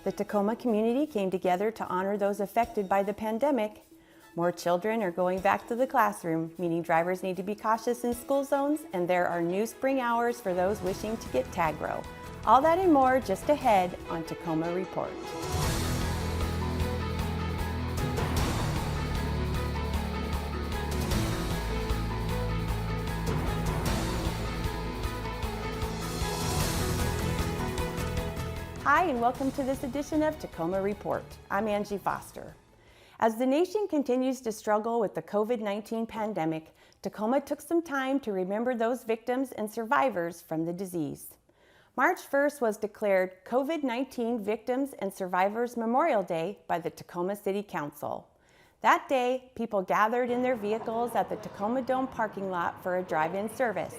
The Tacoma community came together to honor those affected by the pandemic. More children are going back to the classroom, meaning drivers need to be cautious in school zones, and there are new spring hours for those wishing to get tag row. All that and more just ahead on Tacoma Report. Hi, and welcome to this edition of Tacoma Report. I'm Angie Foster. As the nation continues to struggle with the COVID-19 pandemic, Tacoma took some time to remember those victims and survivors from the disease. March 1st was declared COVID-19 Victims and Survivors Memorial Day by the Tacoma City Council. That day, people gathered in their vehicles at the Tacoma Dome parking lot for a drive-in service.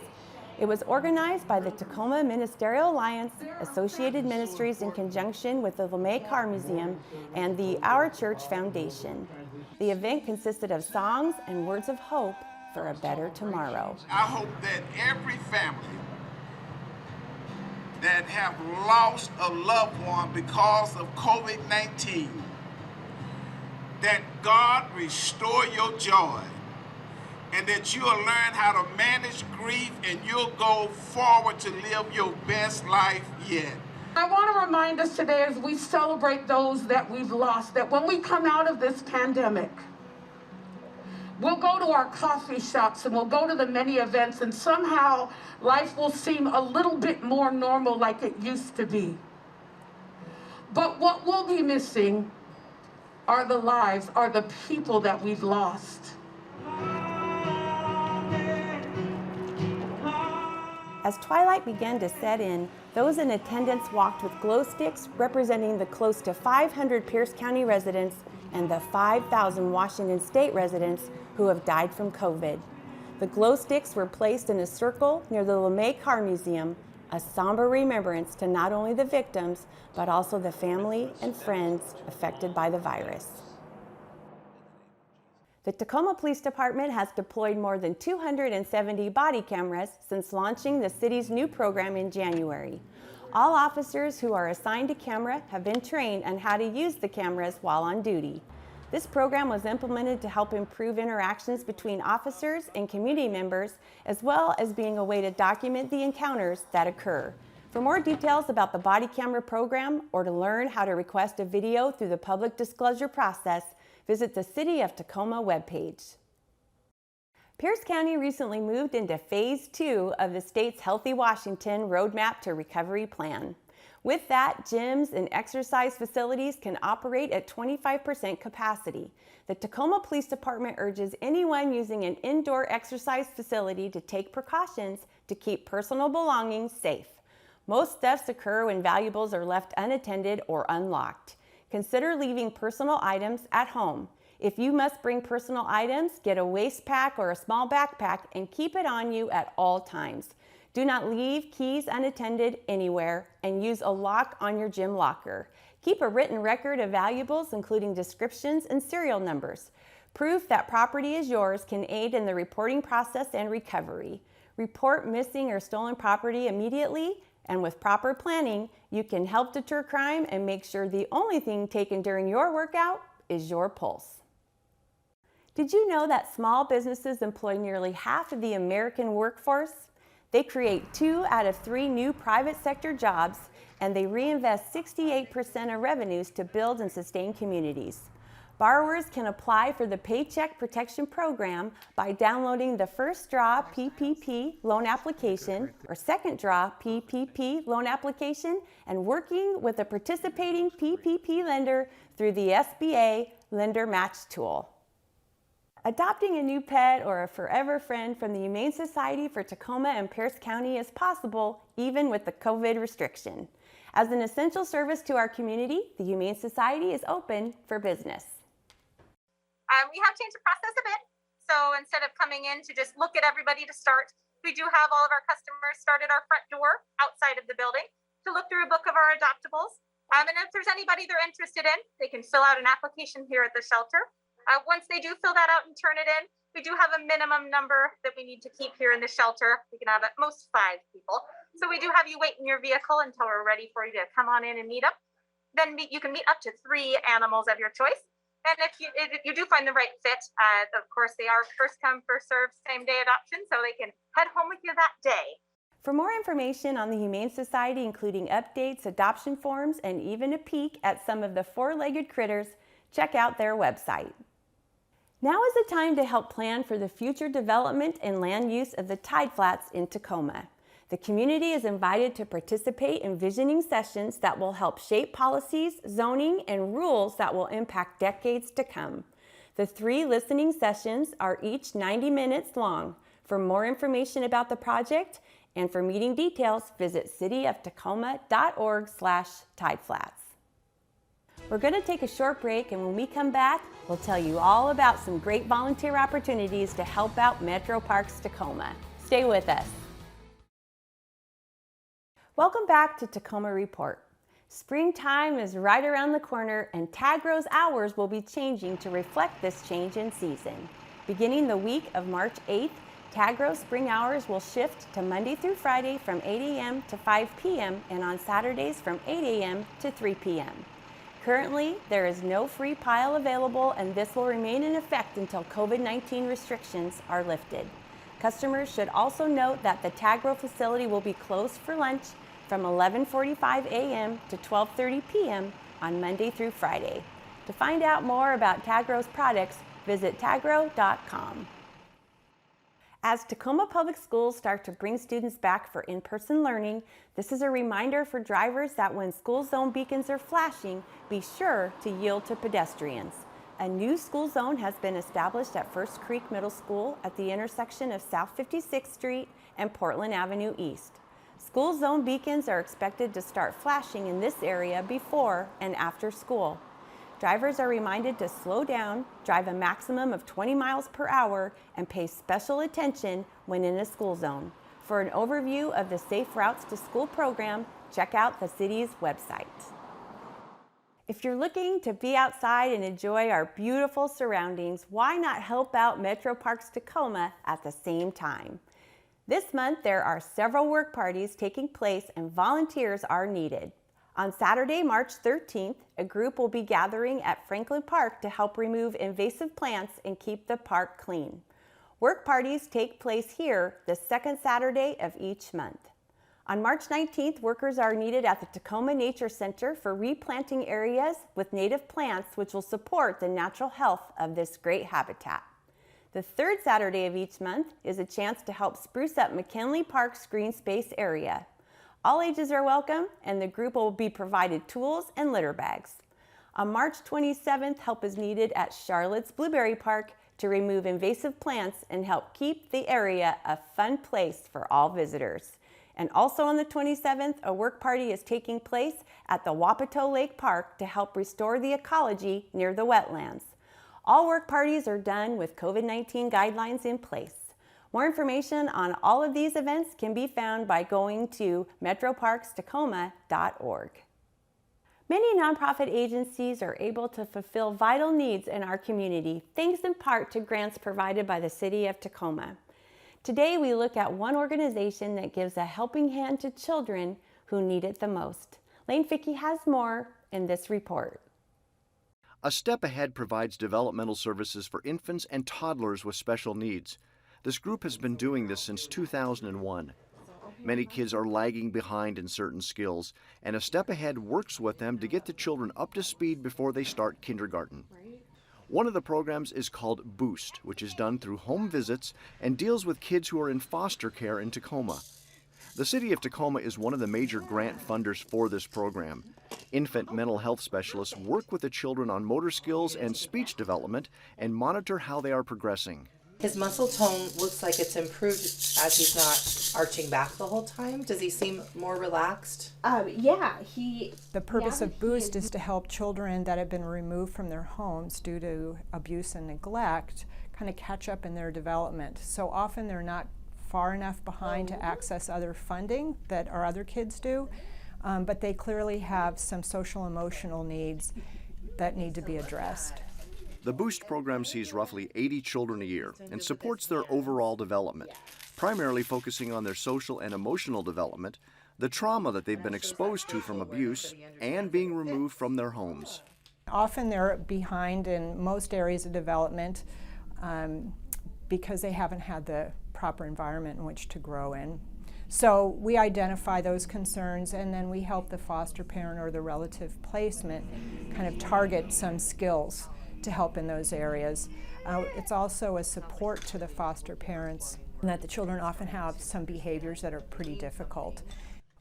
It was organized by the Tacoma Ministerial Alliance, Associated Ministries in conjunction with the LeMay Car Museum and the Our Church Foundation. The event consisted of songs and words of hope for a better tomorrow. I hope that every family that have lost a loved one because of COVID-19, that God restore your joy, and that you'll learn how to manage grief and you'll go forward to live your best life yet. I want to remind us today as we celebrate those that we've lost, that when we come out of this pandemic, we'll go to our coffee shops and we'll go to the many events, and somehow life will seem a little bit more normal like it used to be. But what we'll be missing are the lives, are the people that we've lost. As twilight began to set in, those in attendance walked with glow sticks representing the close to 500 Pierce County residents and the 5,000 Washington State residents who have died from COVID. The glow sticks were placed in a circle near the LeMay Car Museum, a somber remembrance to not only the victims, but also the family and friends affected by the virus. The Tacoma Police Department has deployed more than 270 body cameras since launching the city's new program in January. All officers who are assigned a camera have been trained on how to use the cameras while on duty. This program was implemented to help improve interactions between officers and community members, as well as being a way to document the encounters that occur. For more details about the body camera program or to learn how to request a video through the public disclosure process, visit the City of Tacoma webpage. Pierce County recently moved into Phase 2 of the state's Healthy Washington Roadmap to Recovery Plan. With that, gyms and exercise facilities can operate at 25% capacity. The Tacoma Police Department urges anyone using an indoor exercise facility to take precautions to keep personal belongings safe. Most thefts occur when valuables are left unattended or unlocked. Consider leaving personal items at home. If you must bring personal items, get a waist pack or a small backpack and keep it on you at all times. Do not leave keys unattended anywhere and use a lock on your gym locker. Keep a written record of valuables, including descriptions and serial numbers. Proof that property is yours can aid in the reporting process and recovery. Report missing or stolen property immediately, and with proper planning, you can help deter crime and make sure the only thing taken during your workout is your pulse. Did you know that small businesses employ nearly half of the American workforce? They create 2 out of 3 new private sector jobs, and they reinvest 68% of revenues to build and sustain communities. Borrowers can apply for the Paycheck Protection Program by downloading the First Draw PPP loan application or Second Draw PPP loan application and working with a participating PPP lender through the SBA Lender Match Tool. Adopting a new pet or a forever friend from the Humane Society for Tacoma and Pierce County is possible even with the COVID restriction. As an essential service to our community, the Humane Society is open for business. We have changed the process a bit. So instead of coming in to just look at everybody to start, we do have all of our customers start at our front door outside of the building to look through a book of our adoptables. And if there's anybody they're interested in, they can fill out an application here at the shelter. Once they do fill that out and turn it in, we do have a minimum number that we need to keep here in the shelter. We can have at most 5 people. So we do have you wait in your vehicle until we're ready for you to come on in and meet up. then you can meet up to 3 animals of your choice. And if you do find the right fit, of course, they are first come, first served, same day adoption, so they can head home with you that day. For more information on the Humane Society, including updates, adoption forms, and even a peek at some of the four-legged critters, check out their website. Now is the time to help plan for the future development and land use of the Tide Flats in Tacoma. The community is invited to participate in visioning sessions that will help shape policies, zoning, and rules that will impact decades to come. The 3 listening sessions are each 90 minutes long. For more information about the project and for meeting details, visit cityoftacoma.org/tideflats. We're going to take a short break, and when we come back, we'll tell you all about some great volunteer opportunities to help out Metro Parks Tacoma. Stay with us. Welcome back to Tacoma Report. Springtime is right around the corner, and Tagro's hours will be changing to reflect this change in season. Beginning the week of March 8th, Tagro's spring hours will shift to Monday through Friday from 8 a.m. to 5 p.m. and on Saturdays from 8 a.m. to 3 p.m. Currently, there is no free pile available, and this will remain in effect until COVID-19 restrictions are lifted. Customers should also note that the Tagro facility will be closed for lunch from 11:45 a.m. to 12:30 p.m. on Monday through Friday. To find out more about Tagro's products, visit tagro.com. As Tacoma Public Schools start to bring students back for in-person learning, this is a reminder for drivers that when school zone beacons are flashing, be sure to yield to pedestrians. A new school zone has been established at First Creek Middle School at the intersection of South 56th Street and Portland Avenue East. School zone beacons are expected to start flashing in this area before and after school. Drivers are reminded to slow down, drive a maximum of 20 miles per hour, and pay special attention when in a school zone. For an overview of the Safe Routes to School program, check out the city's website. If you're looking to be outside and enjoy our beautiful surroundings, why not help out Metro Parks Tacoma at the same time? This month, there are several work parties taking place and volunteers are needed. On Saturday, March 13th, a group will be gathering at Franklin Park to help remove invasive plants and keep the park clean. Work parties take place here the second Saturday of each month. On March 19th, workers are needed at the Tacoma Nature Center for replanting areas with native plants which will support the natural health of this great habitat. The third Saturday of each month is a chance to help spruce up McKinley Park's green space area. All ages are welcome, and the group will be provided tools and litter bags. On March 27th, help is needed at Charlotte's Blueberry Park to remove invasive plants and help keep the area a fun place for all visitors. And also on the 27th, a work party is taking place at the Wapato Lake Park to help restore the ecology near the wetlands. All work parties are done with COVID-19 guidelines in place. More information on all of these events can be found by going to metroparkstacoma.org. Many nonprofit agencies are able to fulfill vital needs in our community, thanks in part to grants provided by the City of Tacoma. Today, we look at one organization that gives a helping hand to children who need it the most. Lane Fickey has more in this report. A Step Ahead provides developmental services for infants and toddlers with special needs. This group has been doing this since 2001. Many kids are lagging behind in certain skills, and A Step Ahead works with them to get the children up to speed before they start kindergarten. One of the programs is called Boost, which is done through home visits and deals with kids who are in foster care in Tacoma. The City of Tacoma is one of the major grant funders for this program. Infant mental health specialists work with the children on motor skills and speech development and monitor how they are progressing. His muscle tone looks like it's improved as he's not arching back the whole time. Does he seem more relaxed? The purpose of Boost is to help children that have been removed from their homes due to abuse and neglect kind of catch up in their development. So often they're not far enough behind to access other funding that our other kids do, but they clearly have some social emotional needs that need to be addressed. The Boost program sees roughly 80 children a year and supports their overall development, primarily focusing on their social and emotional development, the trauma that they've been exposed to from abuse, and being removed from their homes. Often they're behind in most areas of development because they haven't had the proper environment in which to grow in. So we identify those concerns, and then we help the foster parent or the relative placement kind of target some skills to help in those areas. It's also a support to the foster parents in that the children often have some behaviors that are pretty difficult.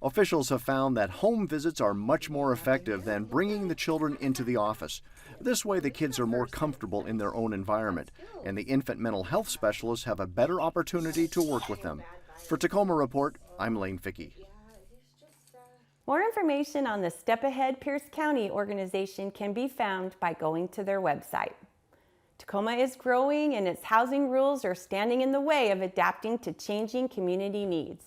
Officials have found that home visits are much more effective than bringing the children into the office. This way, the kids are more comfortable in their own environment, and the infant mental health specialists have a better opportunity to work with them. For Tacoma Report, I'm Lane Fickey. More information on the Step Ahead Pierce County organization can be found by going to their website. Tacoma is growing, and its housing rules are standing in the way of adapting to changing community needs.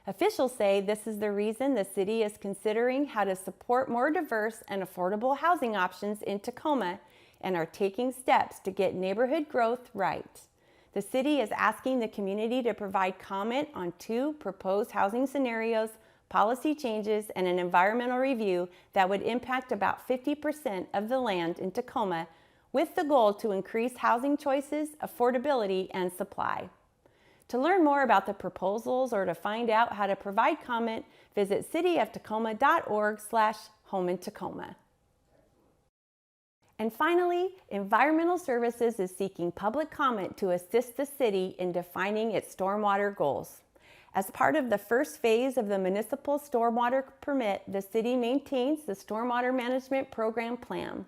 Officials say this is the reason the city is considering how to support more diverse and affordable housing options in Tacoma and are taking steps to get neighborhood growth right. The city is asking the community to provide comment on 2 proposed housing scenarios, policy changes, and an environmental review that would impact about 50% of the land in Tacoma, with the goal to increase housing choices, affordability, and supply. To learn more about the proposals or to find out how to provide comment, visit cityoftacoma.org/home-in-Tacoma. And finally, Environmental Services is seeking public comment to assist the city in defining its stormwater goals. As part of the first phase of the municipal stormwater permit, the city maintains the Stormwater Management Program Plan.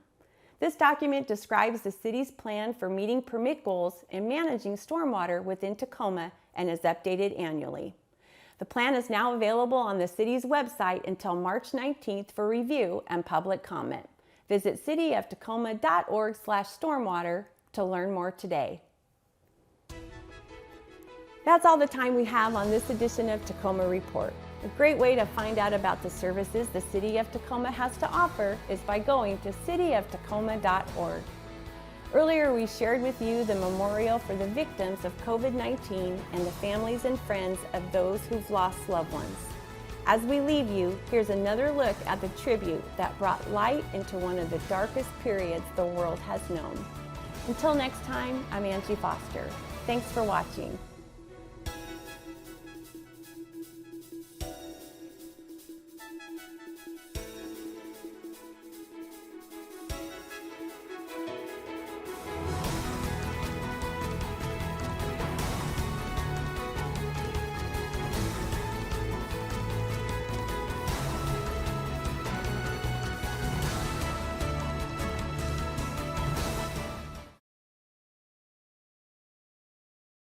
This document describes the city's plan for meeting permit goals and managing stormwater within Tacoma and is updated annually. The plan is now available on the city's website until March 19th for review and public comment. Visit cityoftacoma.org/stormwater to learn more today. That's all the time we have on this edition of Tacoma Report. A great way to find out about the services the City of Tacoma has to offer is by going to cityoftacoma.org. Earlier, we shared with you the memorial for the victims of COVID-19 and the families and friends of those who've lost loved ones. As we leave you, here's another look at the tribute that brought light into one of the darkest periods the world has known. Until next time, I'm Angie Foster. Thanks for watching.